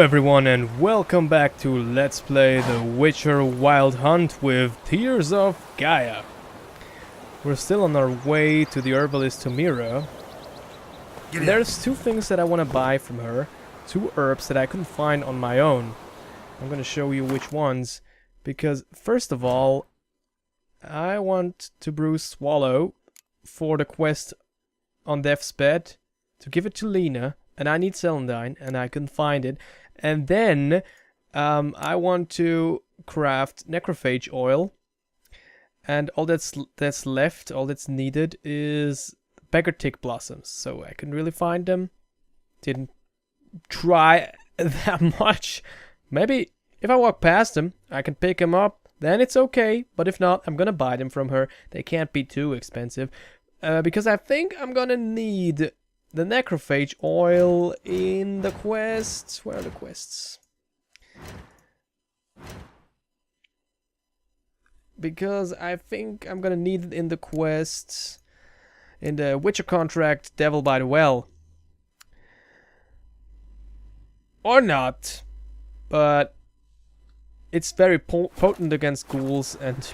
everyone and welcome back to Let's Play The Witcher Wild Hunt with Tears of Gaia. We're still on our way to the herbalist Tomira. There's two things that I want to buy from her. Two herbs that I couldn't find on my own. I'm gonna show you which ones. Because first of all, I want to brew Swallow for the quest on Death's Bed. To give it to Lena. And I need Celandine, and I couldn't find it. And then I want to craft necrophage oil, and all that's left, all that's needed is beggar tick blossoms. So I couldn't really find them. Didn't try that much. Maybe if I walk past them, I can pick them up. Then it's okay. But if not, I'm gonna buy them from her. They can't be too expensive, because I think I'm gonna need the necrophage oil in the quests. Where are the quests? Because I think I'm gonna need it in the quests. In the Witcher contract, Devil by the Well. Or not. But it's very potent against ghouls, and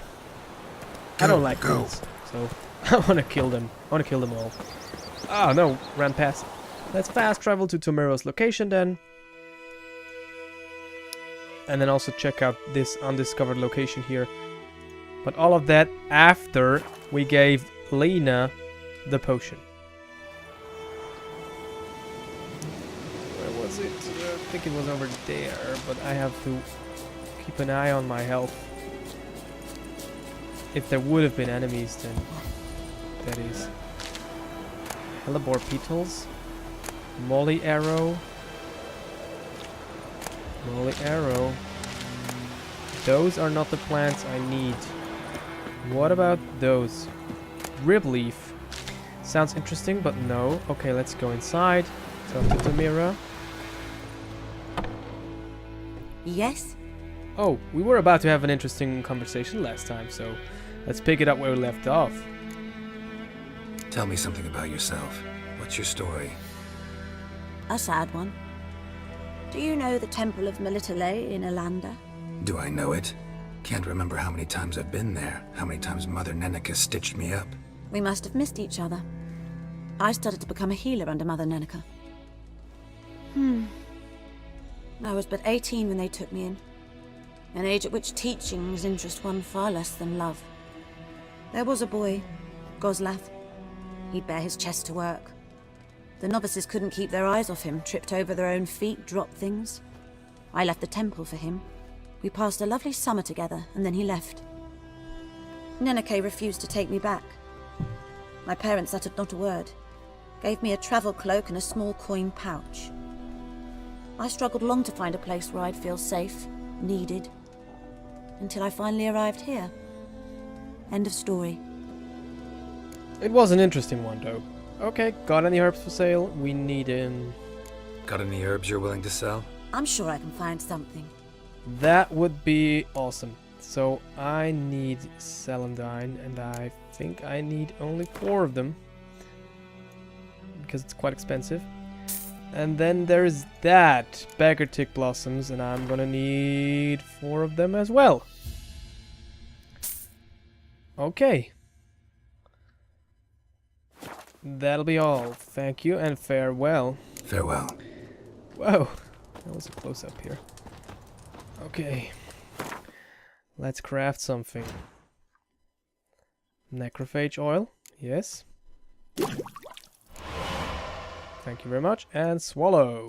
I don't like ghouls. So I want to kill them. I want to kill them all. Oh no, ran past. Let's fast travel to Tomira's location then. And then also check out this undiscovered location here. But all of that after we gave Lena the potion. Where was it? I think it was over there, but I have to keep an eye on my health. If there would have been enemies, then that is. Hellebore petals, Molly arrow, Those are not the plants I need. What about those? Rib leaf. Sounds interesting, but no. Okay, let's go inside. Talk to Tomira. Yes? Oh, we were about to have an interesting conversation last time, so let's pick it up where we left off. Tell me something about yourself. What's your story? A sad one. Do you know the Temple of Melitele in Alanda? Do I know it? Can't remember how many times I've been there, how many times Mother Neneka stitched me up. We must have missed each other. I started to become a healer under Mother Neneka. I was but 18 when they took me in. An age at which teachings interest one far less than love. There was a boy, Goslav. He'd bare his chest to work. The novices couldn't keep their eyes off him, tripped over their own feet, dropped things. I left the temple for him. We passed a lovely summer together, and then he left. Neneke refused to take me back. My parents uttered not a word, gave me a travel cloak and a small coin pouch. I struggled long to find a place where I'd feel safe, needed, until I finally arrived here. End of story. It was an interesting one, though. Okay, got any herbs for sale? We need him. Got any herbs you're willing to sell? I'm sure I can find something. That would be awesome. So I need Celandine, and I think I need only 4 of them. Because it's quite expensive. And then there's that, beggar tick blossoms, and I'm gonna need 4 of them as well. Okay. That'll be all. Thank you and farewell. Farewell. Whoa, that was a close-up here. Okay. Let's craft something. Necrophage oil. Yes. Thank you very much. And swallow.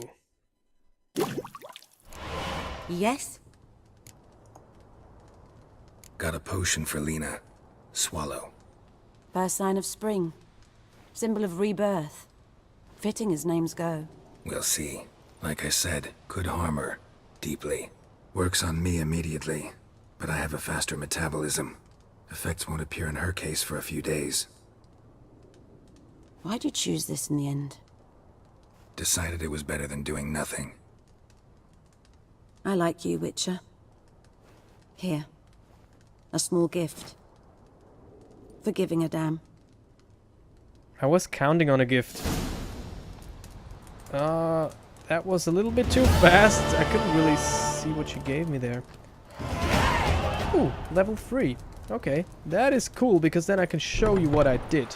Yes? Got a potion for Lena. Swallow. First sign of spring. Symbol of rebirth. Fitting as names go. We'll see. Like I said, could harm her. Deeply. Works on me immediately. But I have a faster metabolism. Effects won't appear in her case for a few days. Why'd you choose this in the end? Decided it was better than doing nothing. I like you, Witcher. Here. A small gift. For giving a damn. I was counting on a gift. That was a little bit too fast. I couldn't really see what she gave me there. Ooh, level 3. Okay, that is cool because then I can show you what I did.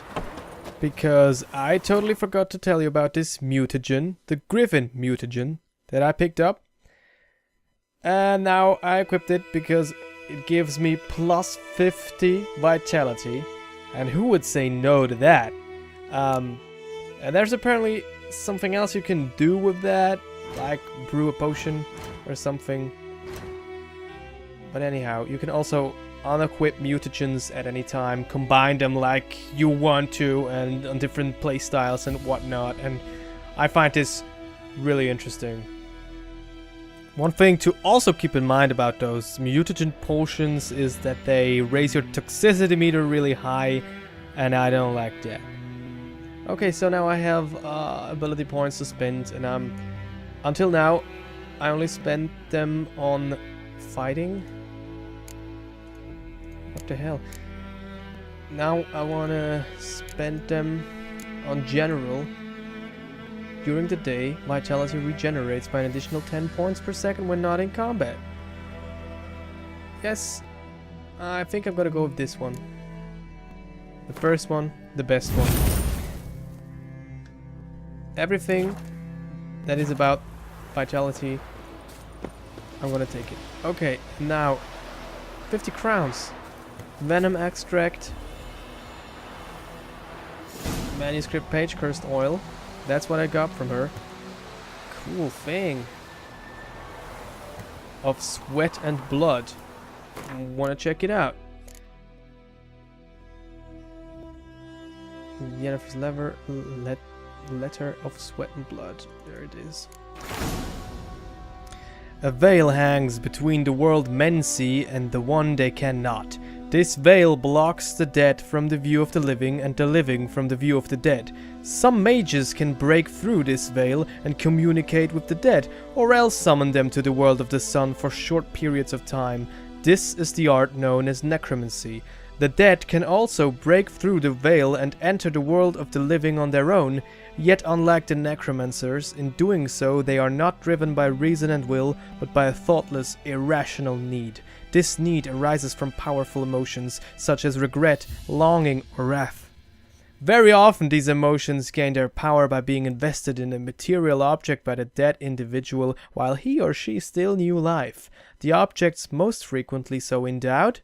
Because I totally forgot to tell you about this mutagen, the Griffin mutagen that I picked up. And now I equipped it because it gives me plus 50 vitality. And who would say no to that? And there's apparently something else you can do with that, like brew a potion or something. But anyhow, you can also unequip mutagens at any time, combine them like you want to, and on different playstyles and whatnot. And I find this really interesting. One thing to also keep in mind about those mutagen potions is that they raise your toxicity meter really high, and I don't like that. Okay, so now I have ability points to spend, and until now I only spent them on fighting. What the hell? Now I wanna spend them on general. During the day, vitality regenerates by an additional 10 points per second when not in combat. Yes, I think I'm gonna go with this one. The first one, the best one. Everything that is about vitality, I'm gonna take it. Okay, now 50 crowns. Venom extract. Manuscript page, cursed oil. That's what I got from her. Cool thing. Of sweat and blood. Wanna check it out? Yennefer's letter of sweat and blood. There it is. A veil hangs between the world men see and the one they cannot. This veil blocks the dead from the view of the living and the living from the view of the dead. Some mages can break through this veil and communicate with the dead, or else summon them to the world of the sun for short periods of time. This is the art known as necromancy. The dead can also break through the veil and enter the world of the living on their own, yet unlike the necromancers, in doing so they are not driven by reason and will, but by a thoughtless, irrational need. This need arises from powerful emotions, such as regret, longing, or wrath. Very often these emotions gain their power by being invested in a material object by the dead individual while he or she still knew life. The objects most frequently so endowed: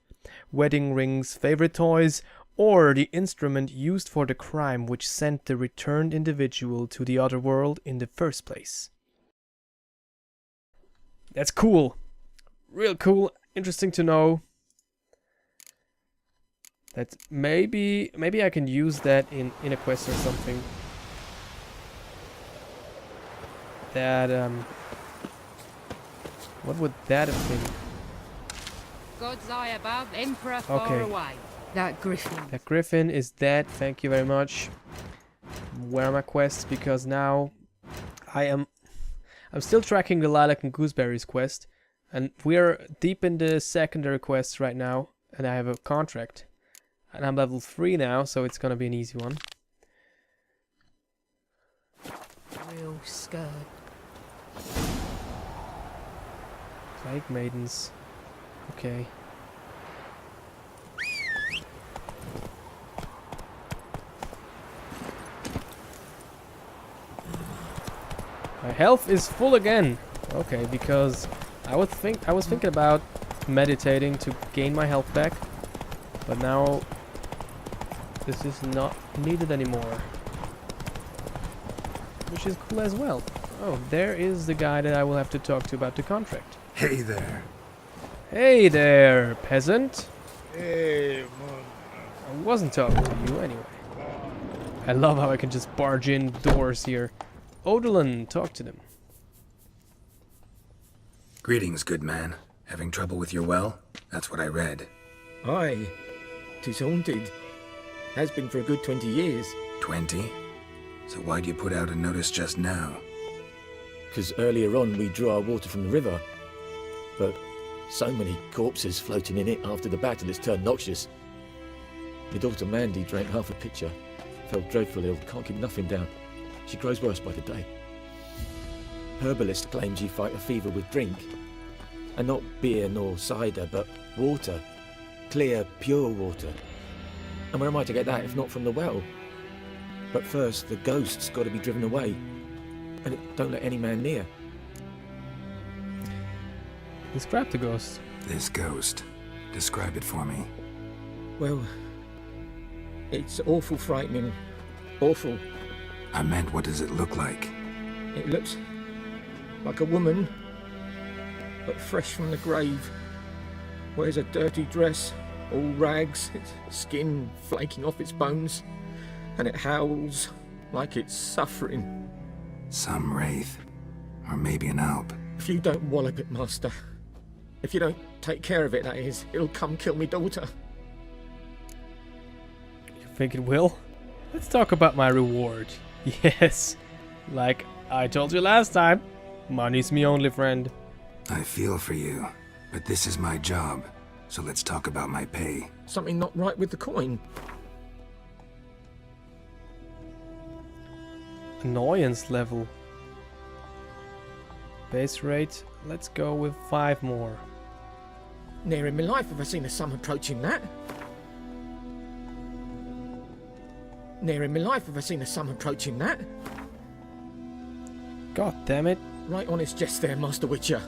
wedding rings, favorite toys, or the instrument used for the crime which sent the returned individual to the other world in the first place. That's cool. Real cool. Interesting to know. That maybe I can use that in a quest or something. That what would that have been? God's eye above, Emperor far away. That griffin. That griffin is dead. Thank you very much. Where are my quests? Because now I'm still tracking the Lilac and Gooseberries quest, and we're deep in the secondary quests right now, and I have a contract. And I'm level 3 now, so it's gonna be an easy one. Real scared. Plague Maidens. Okay. My health is full again. Okay, because I was thinking about meditating to gain my health back, but now this is not needed anymore, which is cool as well. Oh, there is the guy that I will have to talk to about the contract. Hey there. Hey there, peasant. Hey, man. I wasn't talking to you anyway. I love how I can just barge in doors here. Odilon, talk to them. Greetings, good man. Having trouble with your well? That's what I read. Aye, 'tis haunted. Has been for a good 20 years. 20? So why'd you put out a notice just now? 'Cause earlier on we drew our water from the river. But so many corpses floating in it after the battle it's turned noxious. My daughter Mandy drank half a pitcher. Felt dreadful ill, can't keep nothing down. She grows worse by the day. herbalist claims you fight a fever with drink. And not beer nor cider, but water. Clear, pure water. And where am I to get that if not from the well? But first, the ghost's got to be driven away. And don't let any man near. Describe the ghost. This ghost. Describe it for me. Well, it's awful frightening. Awful. I meant, what does it look like? It looks like a woman, but fresh from the grave. Wears a dirty dress, all rags, its skin flaking off its bones, and it howls like it's suffering. Some wraith. Or maybe an alp. If you don't wallop it, Master, if you don't take care of it, that is, it'll come kill me daughter. You think it will? Let's talk about my reward. Yes, like I told you last time, money's me only friend. I feel for you, but this is my job, so let's talk about my pay. Something not right with the coin. Annoyance level. Base rate, let's go with 5 more. Near in my life have I seen a sum approaching that. Near in my life have I seen a sum approaching that. God damn it. Right honest jest there, Master Witcher.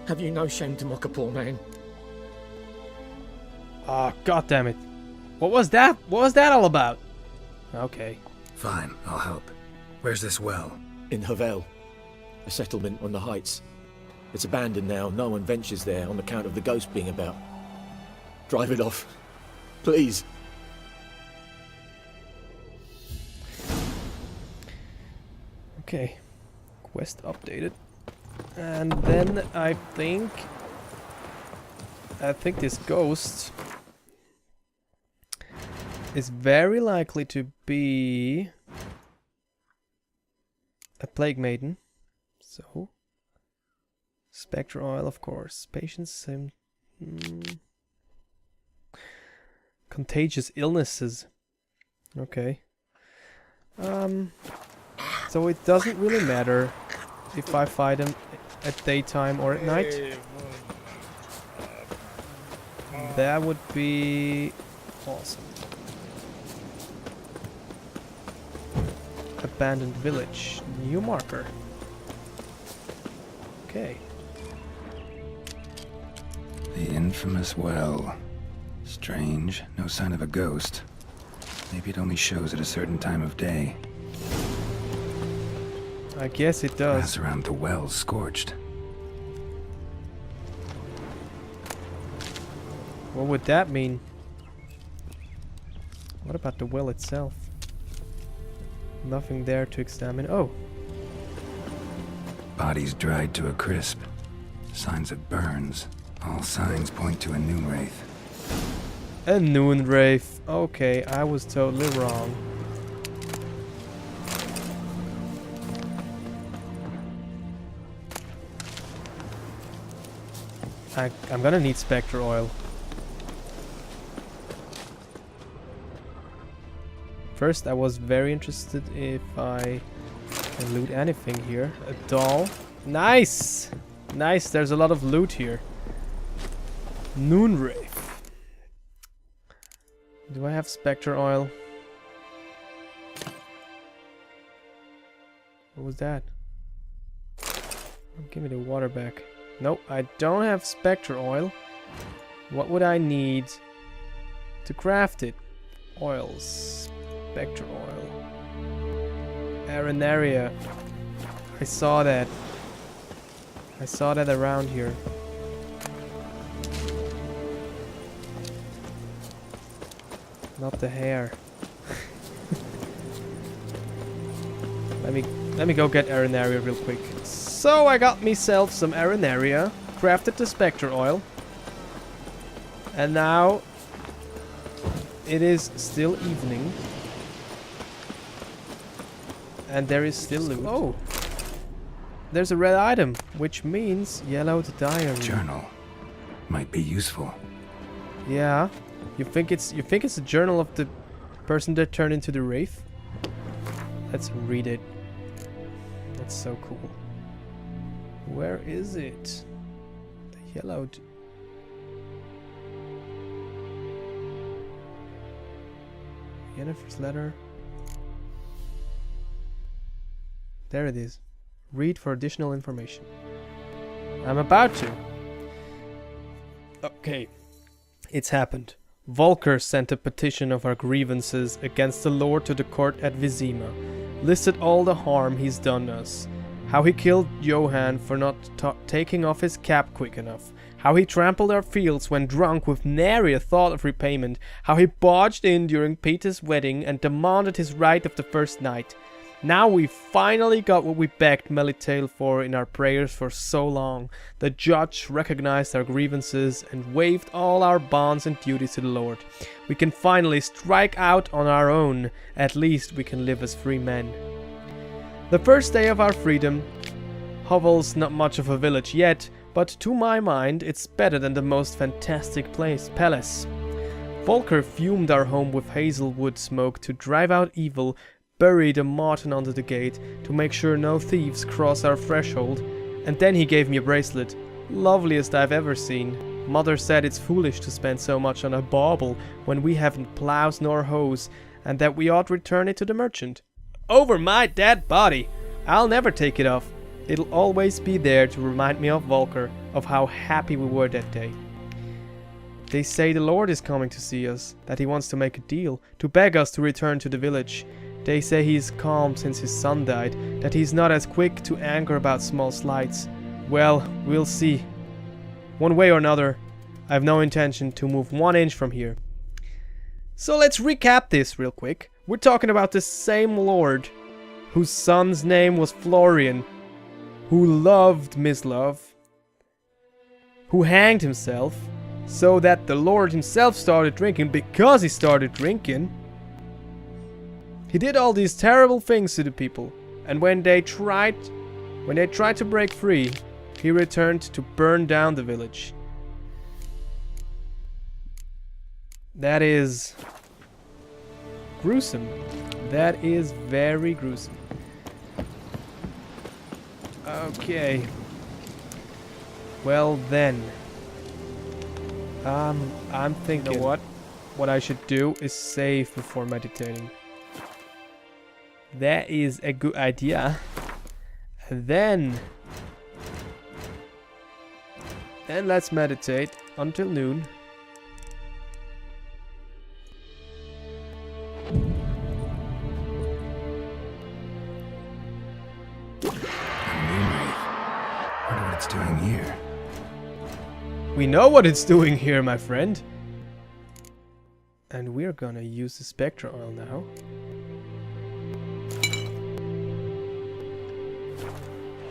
Have you no shame to mock a poor man? Ah, god damn it. What was that? What was that all about? Okay. Fine, I'll help. Where's this well? In Havel, a settlement on the heights. It's abandoned now. No one ventures there on account of the ghost being about. Drive it off. Please. Okay. Quest updated. And then I think this ghost is very likely to be a plague maiden. So spectre oil, of course. Patience, contagious illnesses. Okay. So it doesn't really matter if I fight him at daytime or at night. That would be awesome. Abandoned village. New marker. Okay. The infamous well. Strange. No sign of a ghost. Maybe it only shows at a certain time of day. I guess it does. Grass around the well scorched. What would that mean? What about the well itself? Nothing there to examine. Oh! Bodies dried to a crisp. Signs of burns. All signs point to a noon wraith. A noon wraith. Okay, I was totally wrong. I'm gonna need spectre oil. First, I was very interested if I can loot anything here. A doll. Nice! Nice, there's a lot of loot here. Noon wraith. Do I have spectre oil? What was that? Oh, give me the water back. Nope, I don't have spectre oil. What would I need to craft it? Oils. Spectre oil. Arenaria. I saw that. I saw that around here. Not the hair. Let me go get Arenaria real quick. So I got myself some Arenaria, crafted the spectre oil, and now it is still evening, and there is still loot. Oh, there's a red item, which means yellowed diary. Journal. Might be useful. Yeah, you think it's a journal of the person that turned into the wraith? Let's read it. That's so cool. Where is it? The yellow... Yennefer's letter. There it is. Read for additional information. I'm about to. Okay. It's happened. Volker sent a petition of our grievances against the Lord to the court at Vizima. Listed all the harm he's done us. How he killed Johann for not taking off his cap quick enough. How he trampled our fields when drunk with nary a thought of repayment. How he barged in during Peter's wedding and demanded his right of the first night. Now we finally got what we begged Melitale for in our prayers for so long. The judge recognized our grievances and waived all our bonds and duties to the Lord. We can finally strike out on our own. At least we can live as free men. The first day of our freedom. Hovel's not much of a village yet, but to my mind it's better than the most fantastic palace. Volker fumed our home with hazelwood smoke to drive out evil, buried a marten under the gate to make sure no thieves cross our threshold, and then he gave me a bracelet, loveliest I've ever seen. Mother said it's foolish to spend so much on a bauble when we haven't plows nor hoes, and that we ought return it to the merchant. Over my dead body! I'll never take it off. It'll always be there to remind me of Volker, of how happy we were that day. They say the Lord is coming to see us, that he wants to make a deal, to beg us to return to the village. They say he's calm since his son died, that he's not as quick to anger about small slights. Well, we'll see. One way or another, I have no intention to move 1 inch from here. So let's recap this real quick. We're talking about the same Lord, whose son's name was Florian, who loved Mislav, who hanged himself, so that the Lord himself started drinking because he started drinking. He did all these terrible things to the people, and when they tried to break free, he returned to burn down the village. That is gruesome. That is very gruesome. Okay. Well then. I'm thinking, you know what I should do is save before meditating. That is a good idea. And then let's meditate until noon. Wonder what it's doing here. We know what it's doing here, my friend. And we're gonna use the Spectra Oil now.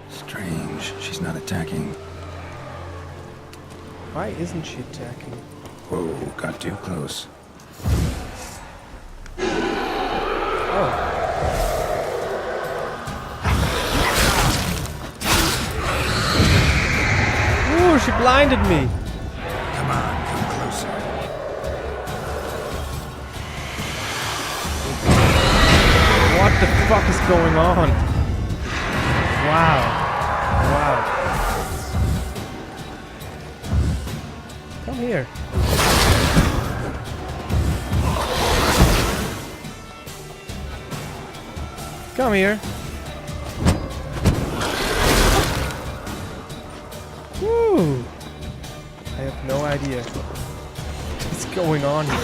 Strange, she's not attacking. Why isn't she attacking? Whoa, got too close. Oh. Ooh, she blinded me. Come on, come closer. What the fuck is going on? Wow. Wow. Come here. Come here. Woo! I have no idea what's going on here.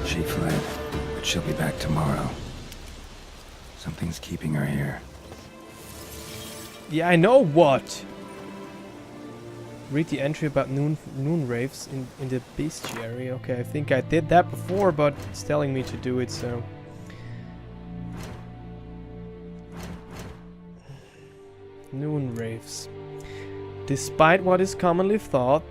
She fled, but she'll be back tomorrow. Something's keeping her here. Yeah, I know what. Read the entry about noon raves in the bestiary. Okay, I think I did that before, but it's telling me to do it, so. Noon raves. Despite what is commonly thought,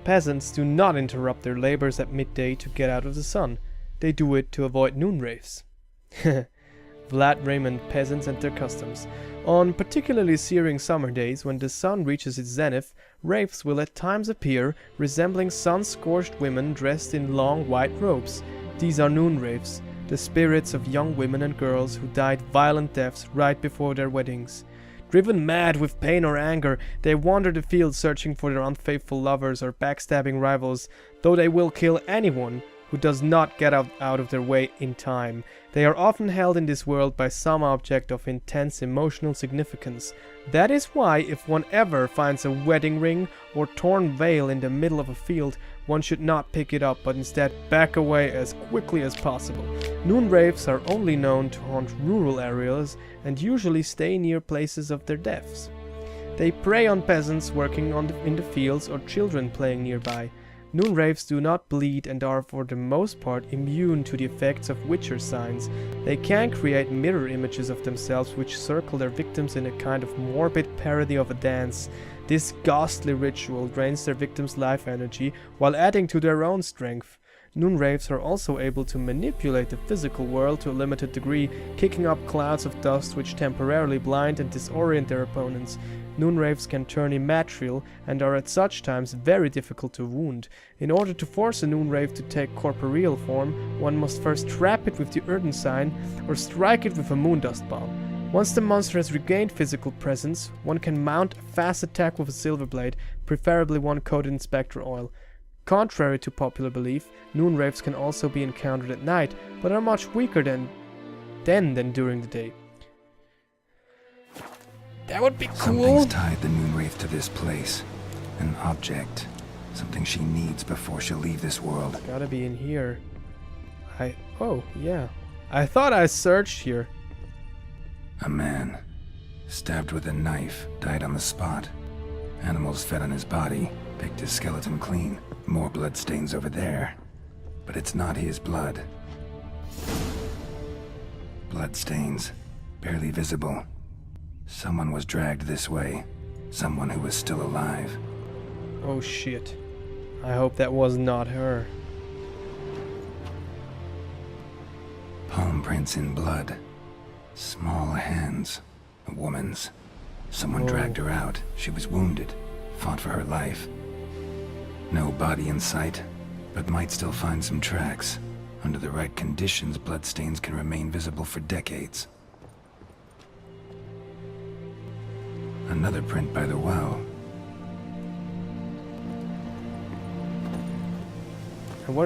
peasants do not interrupt their labors at midday to get out of the sun. They do it to avoid noon raves. Vlad Raymond peasants and their customs. On particularly searing summer days, when the sun reaches its zenith, wraiths will at times appear, resembling sun-scorched women dressed in long white robes. These are noon wraiths, the spirits of young women and girls who died violent deaths right before their weddings. Driven mad with pain or anger, they wander the fields searching for their unfaithful lovers or backstabbing rivals, though they will kill anyone who does not get out of their way in time. They are often held in this world by some object of intense emotional significance. That is why, if one ever finds a wedding ring or torn veil in the middle of a field, one should not pick it up, but instead back away as quickly as possible. Noon wraiths are only known to haunt rural areas and usually stay near places of their deaths. They prey on peasants working in the fields or children playing nearby. Noon wraiths do not bleed and are for the most part immune to the effects of Witcher signs. They can create mirror images of themselves which circle their victims in a kind of morbid parody of a dance. This ghastly ritual drains their victims' life energy while adding to their own strength. Noon wraiths are also able to manipulate the physical world to a limited degree, kicking up clouds of dust which temporarily blind and disorient their opponents. Noon wraiths can turn immaterial and are at such times very difficult to wound. In order to force a noon wraith to take corporeal form, one must first trap it with the Erden sign or strike it with a moondust bomb. Once the monster has regained physical presence, one can mount a fast attack with a silver blade, preferably one coated in spectre oil. Contrary to popular belief, noon wraiths can also be encountered at night, but are much weaker than during the day. That would be cool. Something's tied the noon wraith to this place. An object. Something she needs before she'll leave this world. Gotta be in here. Oh, yeah. I thought I searched here. A man, stabbed with a knife, died on the spot. Animals fed on his body, picked his skeleton clean. More bloodstains over there. But it's not his blood. Bloodstains, barely visible. Someone was dragged this way. Someone who was still alive. Oh shit. I hope that was not her. Palm prints in blood. Small hands. A woman's. Someone dragged her out. She was wounded. Fought for her life. No body in sight, but might still find some tracks. Under the right conditions, bloodstains can remain visible for decades. Another print by the well. And what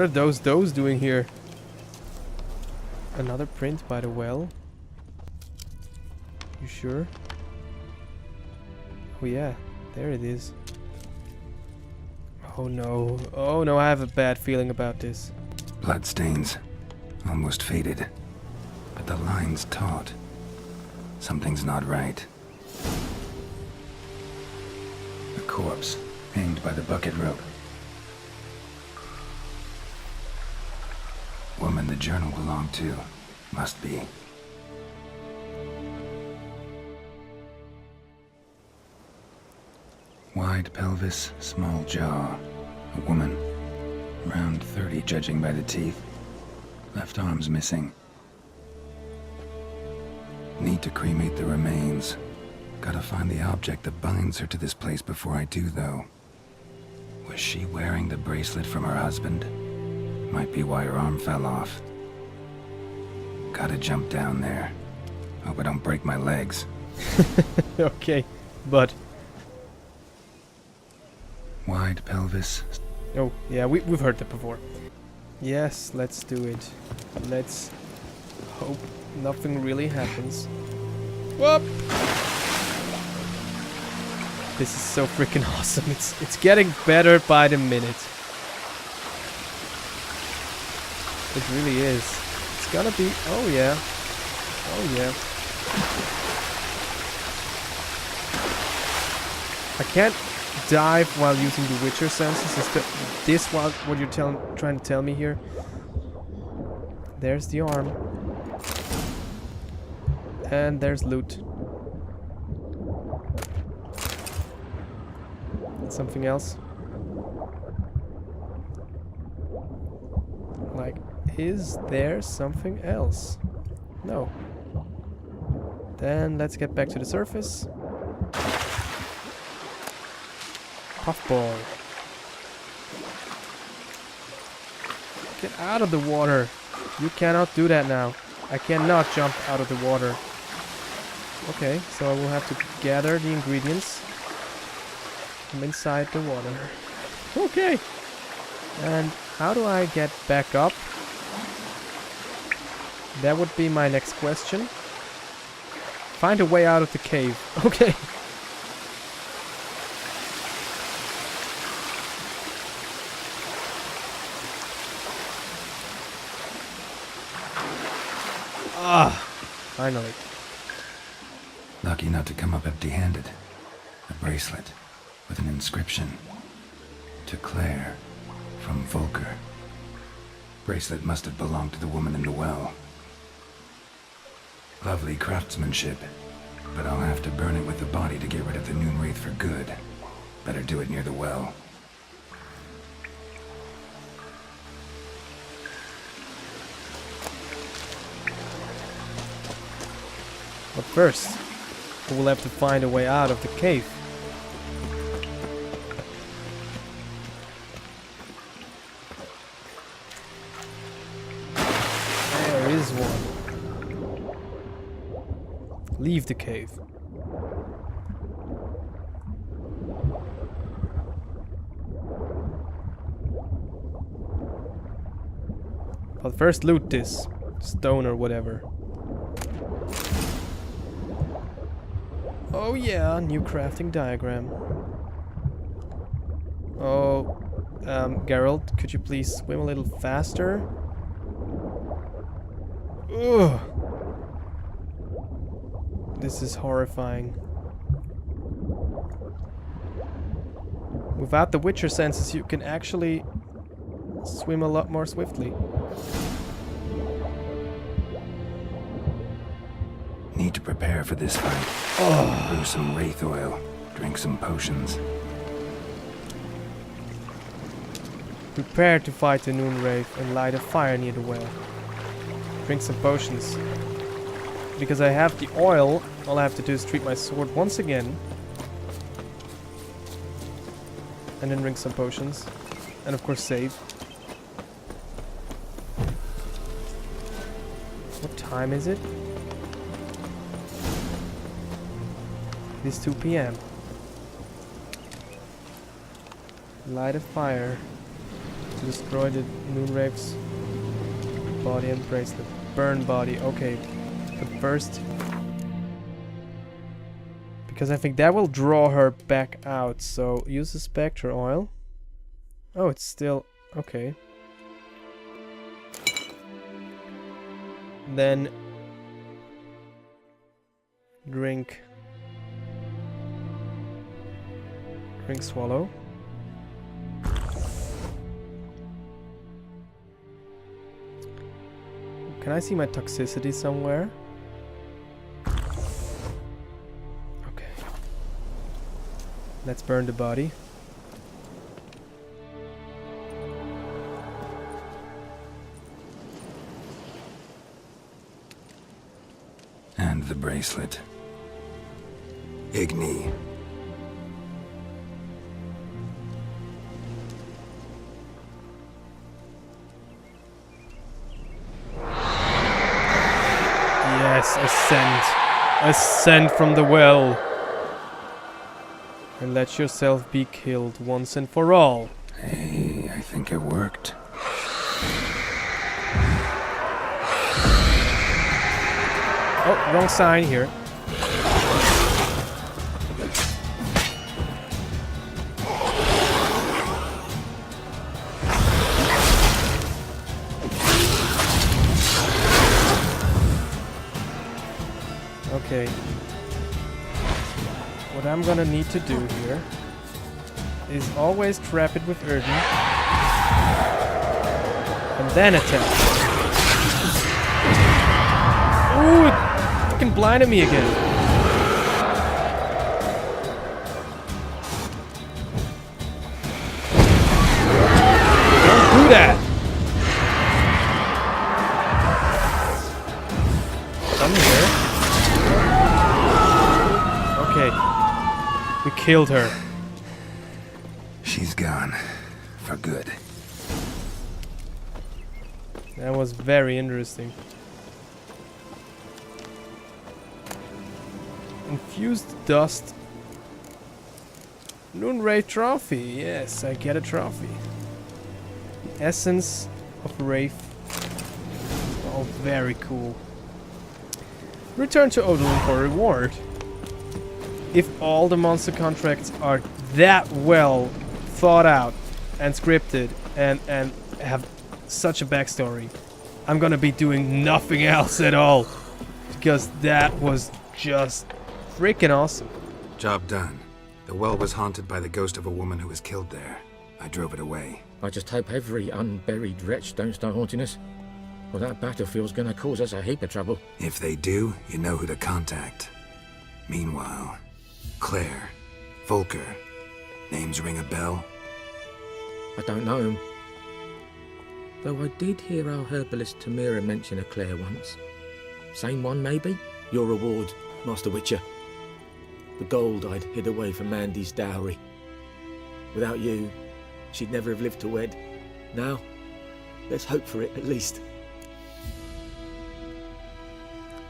are those doing here? Another print by the well? You sure? Oh yeah, there it is. Oh no, I have a bad feeling about this. Bloodstains. Almost faded. But the line's taut. Something's not right. A corpse, hanged by the bucket rope. Woman the journal belonged to. Must be. Wide pelvis, small jaw. A woman. Around 30 judging by the teeth. Left arm's missing. Need to cremate the remains. Gotta find the object that binds her to this place before I do, though. Was she wearing the bracelet from her husband? Might be why her arm fell off. Gotta jump down there. Hope I don't break my legs. Okay, but... Wide pelvis. Oh, yeah, we've heard that before. Yes, let's do it. Let's hope nothing really happens. Whoop! This is so freaking awesome. It's getting better by the minute. It really is. It's gonna be... Oh yeah. Oh yeah. I can't dive while using the Witcher senses. Is this what you're trying to tell me here? There's the arm. And there's loot. Something else? Like, is there something else? No. Then let's get back to the surface. Puffball. Get out of the water. You cannot do that now. I cannot jump out of the water. Okay, so I will have to gather the ingredients from inside the water. Okay. And how do I get back up? That would be my next question. Find a way out of the cave. Okay. Ah, finally. Lucky not to come up empty-handed. A bracelet with an inscription. To Claire, from Volker. Bracelet must have belonged to the woman in the well. Lovely craftsmanship, but I'll have to burn it with the body to get rid of the Noon Wraith for good. Better do it near the well. But first, we will have to find a way out of the cave. There is one. Leave the cave. But first loot this stone or whatever. Oh yeah, new crafting diagram. Oh, Geralt, could you please swim a little faster? Ugh. This is horrifying. Without the Witcher senses, you can actually swim a lot more swiftly. Need to prepare for this fight. Brew some wraith oil. Drink some potions. Prepare to fight the Noon Wraith and light a fire near the well. Drink some potions. Because I have the oil, all I have to do is treat my sword once again. And then drink some potions. And of course save. What time is it? It is 2 p.m. Light a fire to destroy the Noon Wraith's body and bracelet. Burn body, okay. But first, because I think that will draw her back out, so use the Spectre oil. Oh, it's still okay. Then drink swallow. Can I see my toxicity somewhere? Okay. Let's burn the body. And the bracelet. Igni. Yes, ascend. Ascend from the well. And let yourself be killed once and for all. Hey, I think it worked. Oh, wrong sign here. Okay. What I'm gonna need to do here is always trap it with Erden. And then attack. Ooh, it fucking blinded me again. Don't do that. We killed her. She's gone. For good. That was very interesting. Infused dust. Noonray trophy. Yes, I get a trophy. The essence of Wraith. Oh, very cool. Return to Odalin for reward. If all the monster contracts are that well thought out and scripted and have such a backstory, I'm gonna be doing nothing else at all. Because that was just freaking awesome. Job done. The well was haunted by the ghost of a woman who was killed there. I drove it away. I just hope every unburied wretch don't start haunting us. Well, that battlefield's gonna cause us a heap of trouble. If they do, you know who to contact. Meanwhile, Claire, Volker, names ring a bell? I don't know him. Though I did hear our herbalist Tamira mention a Claire once. Same one, maybe? Your reward, Master Witcher. The gold I'd hid away for Mandy's dowry. Without you, she'd never have lived to wed. Now, let's hope for it at least.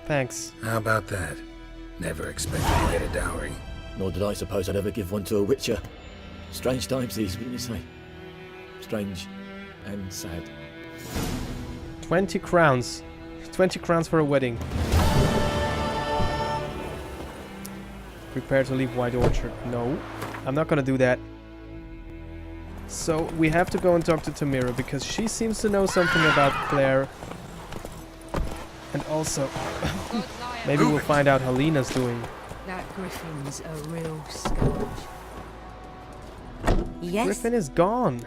Thanks. How about that? Never expected to get a dowry. Nor did I suppose I'd ever give one to a Witcher. Strange times these, wouldn't you say? Strange and sad. 20 crowns. 20 crowns for a wedding. Prepare to leave White Orchard. No, I'm not gonna do that. So we have to go and talk to Tamira because she seems to know something about Claire. And also, maybe we'll find out how Lena's doing. That griffin's a real scourge. Yes? Griffin is gone.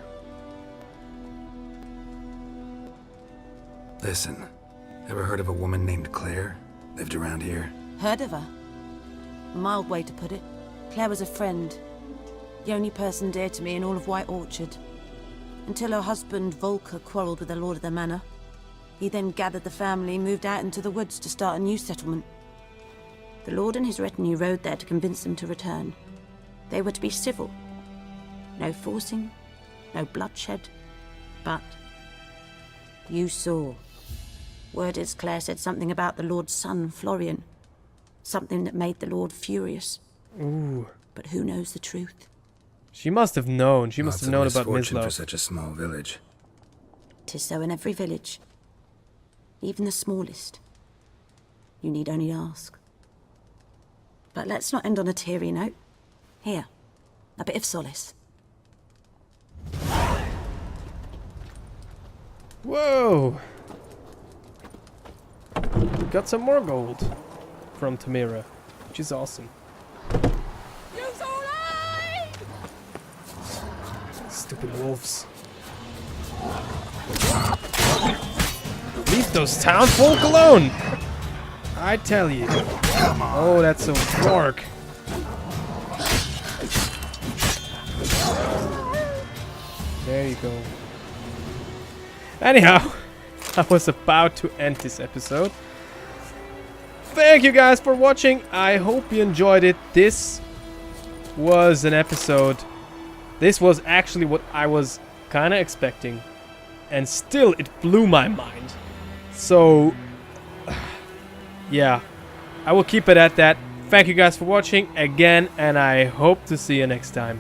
Listen, ever heard of a woman named Claire? Lived around here? Heard of her? A mild way to put it. Claire was a friend. The only person dear to me in all of White Orchard. Until her husband, Volker, quarreled with the lord of the manor. He then gathered the family and moved out into the woods to start a new settlement. The lord and his retinue rode there to convince them to return. They were to be civil. No forcing, no bloodshed. But you saw. Word is Claire said something about the lord's son, Florian. Something that made the lord furious. Ooh. But who knows the truth? She must have known. She must have known about misfortune for Mislav. such a small village. 'Tis so in every village. Even the smallest. You need only ask. But let's not end on a teary note. Here, a bit of solace. Whoa! Got some more gold from Tamira, which is awesome. Use all aid! Stupid wolves. Leave those townfolk alone! I tell you. Oh, that's a fork. There you go. Anyhow, I was about to end this episode. Thank you guys for watching. I hope you enjoyed it. This was an episode. This was actually what I was kind of expecting. And still, it blew my mind. So, yeah. I will keep it at that. Thank you guys for watching again. And I hope to see you next time.